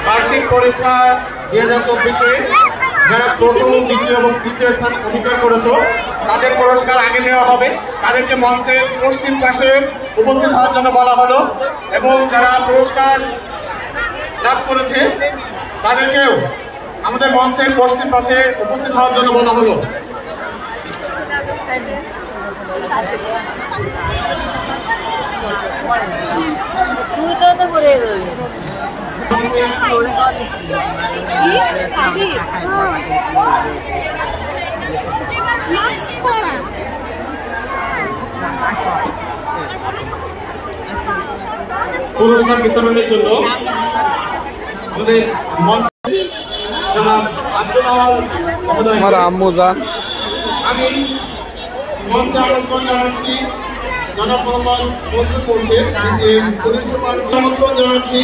বার্ষিক পরীক্ষা 2024-এ যারা প্রথম, দ্বিতীয় এবং তৃতীয় স্থান অধিকার করেছ তাদের পুরস্কার আগে দেওয়া হবে। তাদেরকে মঞ্চের পশ্চিম পাশে উপস্থিত হওয়ার জন্য বলা হলো এবং যারা পুরস্কার লাভ করেছে তাদেরকেও আমাদের মঞ্চের পশ্চিম পাশে উপস্থিত হওয়ার জন্য বলা হলো। পুরস্কার বিতরণের জন্য আমাদের আমি মঞ্চে আমন্ত্রণ জানাচ্ছি জনাব মোহাম্মদ মনসুর মোর্শেদ, আমন্ত্রণ জানাচ্ছি